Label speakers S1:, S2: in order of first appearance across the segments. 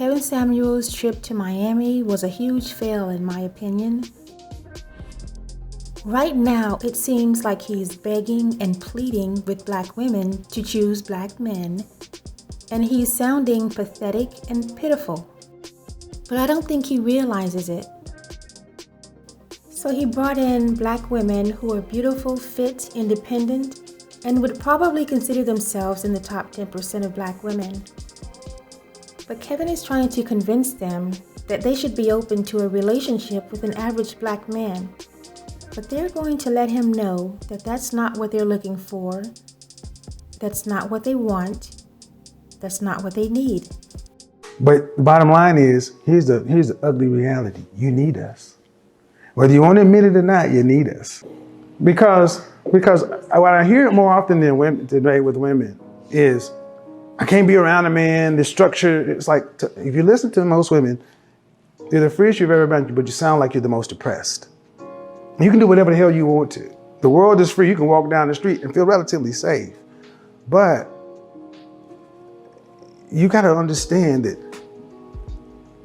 S1: Kevin Samuels' trip to Miami was a huge fail in my opinion. Right now, it seems like he's begging and pleading with black women to choose black men, and he's sounding pathetic and pitiful. But I don't think he realizes it. So he brought in black women who are beautiful, fit, independent, and would probably consider themselves in the top 10% of black women. But Kevin is trying to convince them that they should be open to a relationship with an average black man. But they're going to let him know that that's not what they're looking for, that's not what they want, that's not what they need.
S2: But the bottom line is, here's the ugly reality. You need us. Whether you want to admit it or not, you need us. Because what I hear more often than women today with women is, I can't be around a man, the structure, it's like, if you listen to most women, they're the freest you've ever been, but you sound like you're the most depressed. You can do whatever the hell you want to. The world is free, you can walk down the street and feel relatively safe. But you gotta understand that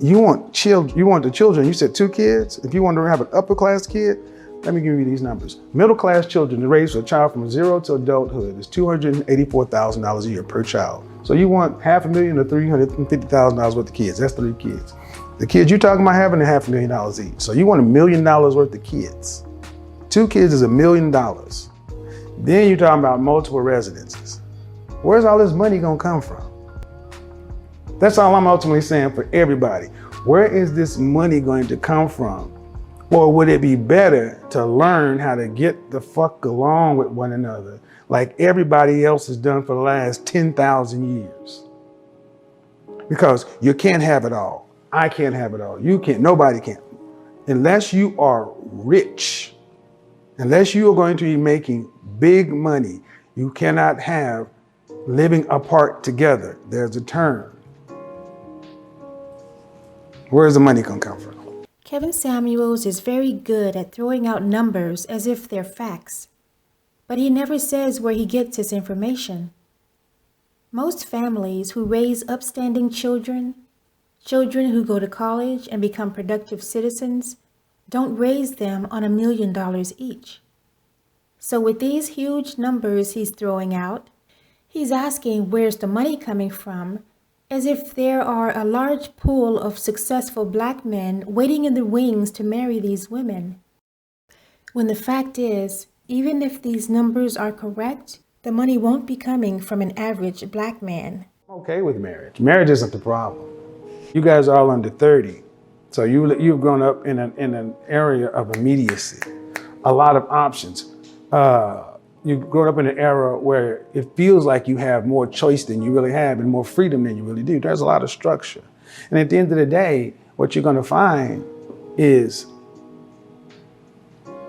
S2: you want the children, you said 2 kids? If you want to have an upper class kid, let me give you these numbers. Middle class children, to raise a child from 0 to adulthood is $284,000 a year per child. So you want $500,000 to $350,000 worth of kids. That's 3 kids. The kids you're talking about having $500,000 each. So you want $1 million worth of kids. 2 kids is $1 million. Then you're talking about multiple residences. Where's all this money gonna come from? That's all I'm ultimately saying for everybody. Where is this money going to come from? Or would it be better to learn how to get the fuck along with one another like everybody else has done for the last 10,000 years? Because you can't have it all. I can't have it all. You can't, nobody can. Unless you are rich, unless you are going to be making big money, you cannot have living apart together. There's a term. Where's the money gonna come from?
S1: Kevin Samuels is very good at throwing out numbers as if they're facts, but he never says where he gets his information. Most families who raise upstanding children who go to college and become productive citizens, don't raise them on $1 million each. So with these huge numbers he's throwing out, he's asking where's the money coming from, as if there are a large pool of successful black men waiting in the wings to marry these women. When the fact is, even if these numbers are correct, the money won't be coming from an average black man.
S2: I'm okay with marriage. Marriage isn't the problem. You guys are all under 30. So you've grown up in an area of immediacy, a lot of options. You've grown up in an era where it feels like you have more choice than you really have and more freedom than you really do. There's a lot of structure. And at the end of the day, what you're going to find is,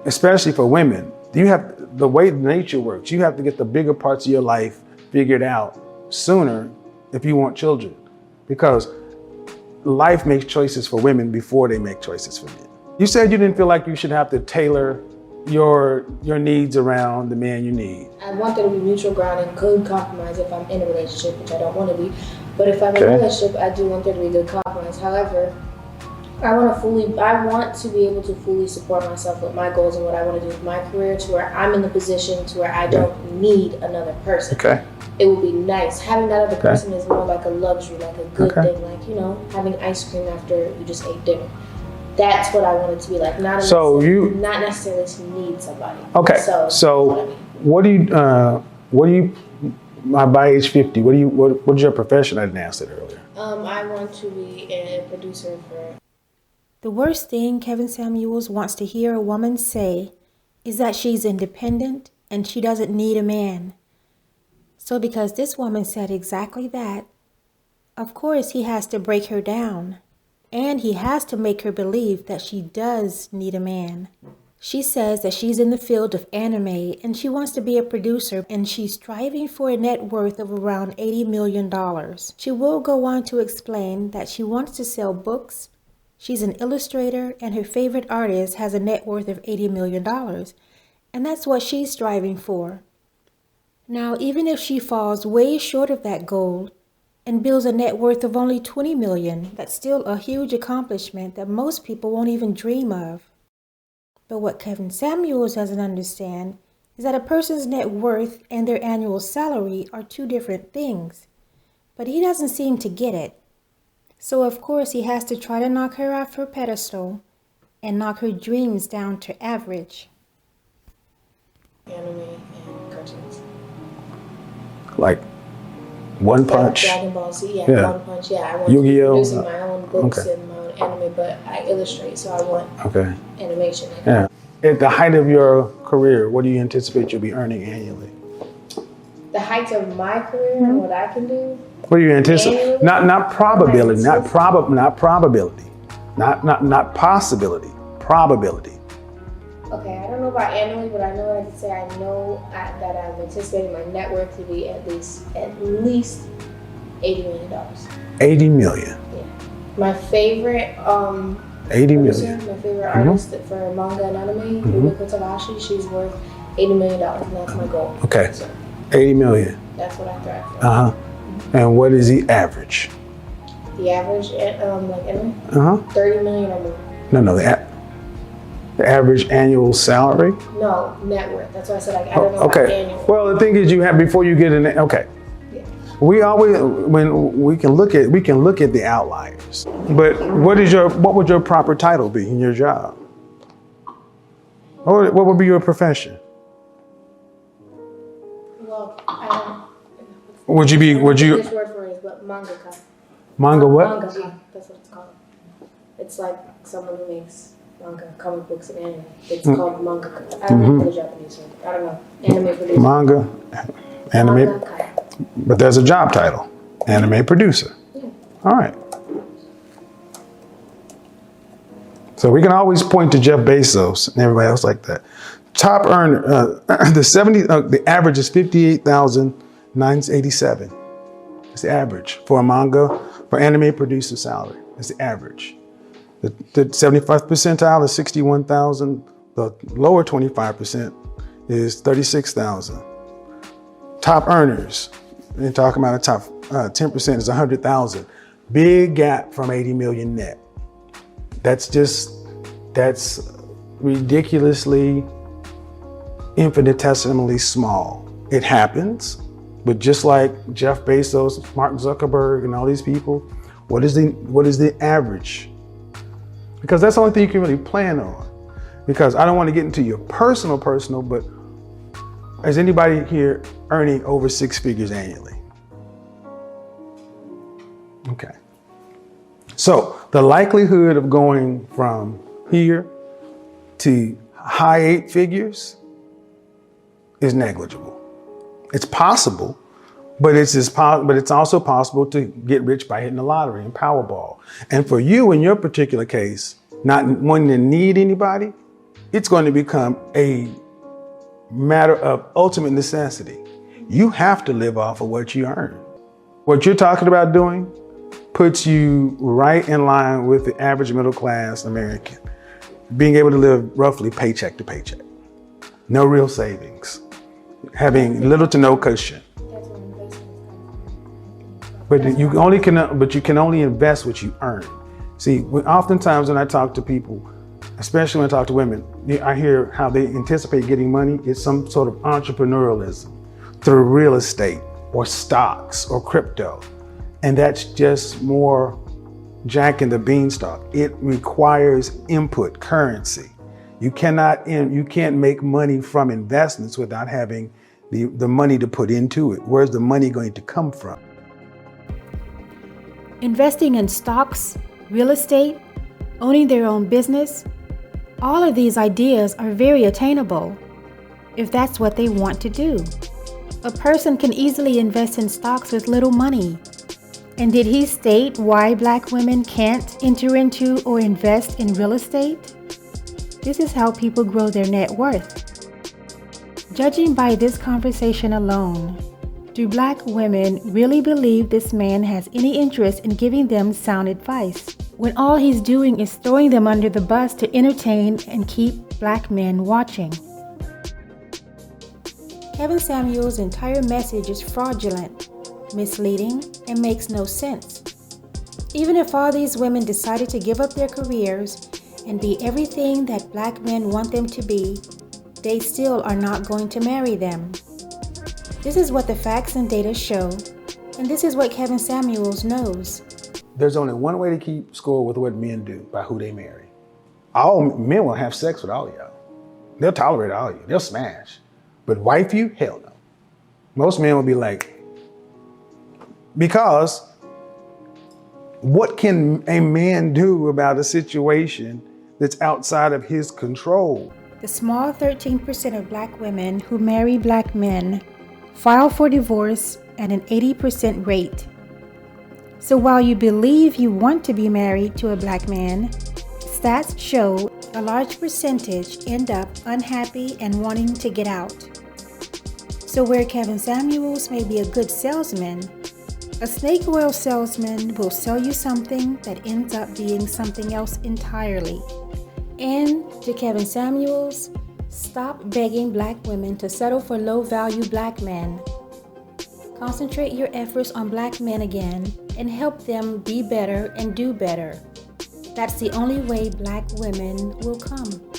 S2: especially for women, you have the way nature works. You have to get the bigger parts of your life figured out sooner if you want children, because life makes choices for women before they make choices for men. You said you didn't feel like you should have to tailor your needs around the man you need.
S3: I want there to be mutual ground and good compromise if I'm in a relationship, which I don't want to be. But if I'm in a relationship, I do want there to be good compromise. However, I want to be able to fully support myself with my goals and what I want to do with my career, to where I'm in the position to where I don't need another person. Okay. It would be nice. Having that other person is more like a luxury, like a good thing, like, you know, having ice cream after you just ate dinner. That's what I want it to be like. Not necessarily to need somebody. Okay. So what do you by age 50, what is your profession? I didn't ask that earlier. I want to be a producer for.
S1: The worst thing Kevin Samuels wants to hear a woman say is that she's independent and she doesn't need a man. So because this woman said exactly that, of course he has to break her down. And he has to make her believe that she does need a man. She says that she's in the field of anime and she wants to be a producer, and she's striving for a net worth of around $80 million. She will go on to explain that she wants to sell books. She's an illustrator and her favorite artist has a net worth of $80 million. And that's what she's striving for. Now, even if she falls way short of that goal, and builds a net worth of only $20 million. That's still a huge accomplishment that most people won't even dream of. But what Kevin Samuels doesn't understand is that a person's net worth and their annual salary are two different things. But he doesn't seem to get it. So of course he has to try to knock her off her pedestal and knock her dreams down to average.
S3: Anime and cartoons.
S2: Like One Punch.
S3: Dragon Ball Z,
S2: Yeah.
S3: One Punch, I want to be
S2: Yu-Gi-Oh.
S3: producing my own books
S2: Okay.
S3: and my own anime, but I illustrate, so I want
S2: Okay.
S3: animation.
S2: Yeah. At the height of your career, what do you anticipate you'll be earning annually?
S3: The height of my career and what I can do.
S2: What do you anticipate?
S3: Annually?
S2: Not probability, not probability, not possibility, probability.
S3: Okay, I don't know about annually, but I know what I can say. I know that I'm anticipating my net worth to be at least $80 million.
S2: 80 million.
S3: Yeah. My favorite
S2: 80
S3: person,
S2: million.
S3: my favorite artist for manga and anime, Rumiko Takahashi, she's worth $80 million, and that's my goal.
S2: Okay.
S3: So
S2: 80 million.
S3: that's what I thrive for.
S2: Uh-huh. And what is the average?
S3: The average, like anime,
S2: Uh-huh.
S3: 30 million or more.
S2: No, the average annual salary?
S3: No, net worth. That's why I said I don't know about
S2: Okay.
S3: annual.
S2: Well, the thing is you have before you get in okay.
S3: Yeah.
S2: We always when we can look at the outliers. But what would your proper title be in your job? What would be your profession?
S3: Well, I don't.
S2: Would you
S3: This word for it is but mangaka.
S2: manga what?
S3: Mangaka. That's what it's called. It's like someone who makes manga, comic books, and anime. It's called mangaka. I don't know the Japanese word. I don't know. Anime producer.
S2: Manga, anime,
S3: Mangaka.
S2: but there's a job title, anime producer.
S3: Yeah.
S2: All right. So we can always point to Jeff Bezos and everybody else like that. Top earner, the average is 58,987. It's the average for a manga, for anime producer salary. It's the average. The 75th percentile is 61,000. The lower 25% is 36,000. Top earners, we're talking about a top 10% is 100,000. Big gap from 80 million net. That's ridiculously, infinitesimally small. It happens, but just like Jeff Bezos, Mark Zuckerberg, and all these people, what is the average? Because that's the only thing you can really plan on. Because I don't want to get into your personal, but is anybody here earning over 6 figures annually? Okay. So the likelihood of going from here to high 8 figures is negligible. It's possible, but it's also possible to get rich by hitting the lottery and Powerball. And for you, in your particular case, not wanting to need anybody, it's going to become a matter of ultimate necessity. You have to live off of what you earn. What you're talking about doing puts you right in line with the average middle class American, being able to live roughly paycheck to paycheck. No real savings, having little to no cushion.
S3: That's what investment is kind of.
S2: But you can only invest what you earn. See, oftentimes when I talk to people, especially when I talk to women, I hear how they anticipate getting money. It's some sort of entrepreneurialism through real estate or stocks or crypto. And that's just more Jack and the Beanstalk. It requires input, currency. You can't make money from investments without having the money to put into it. Where's the money going to come from?
S1: Investing in stocks, real estate, owning their own business, all of these ideas are very attainable if that's what they want to do. A person can easily invest in stocks with little money. And did he state why Black women can't enter into or invest in real estate? This is how people grow their net worth. Judging by this conversation alone, do Black women really believe this man has any interest in giving them sound advice, when all he's doing is throwing them under the bus to entertain and keep Black men watching? Kevin Samuels' entire message is fraudulent. misleading, and makes no sense. Even if all these women decided to give up their careers and be everything that black men want them to be, they still are not going to marry them. This is what the facts and data show, and this is what Kevin Samuels knows.
S2: There's only one way to keep score with what men do, by who they marry. All men will have sex with all of y'all. They'll tolerate all of you. They'll smash. But wife you? Hell no. Most men will be like, because what can a man do about a situation that's outside of his control?
S1: The small 13% of black women who marry black men file for divorce at an 80% rate. So while you believe you want to be married to a black man, stats show a large percentage end up unhappy and wanting to get out. So where Kevin Samuels may be a good salesman, a snake oil salesman will sell you something that ends up being something else entirely. And to Kevin Samuels, stop begging black women to settle for low-value black men. Concentrate your efforts on black men again and help them be better and do better. That's the only way black women will come.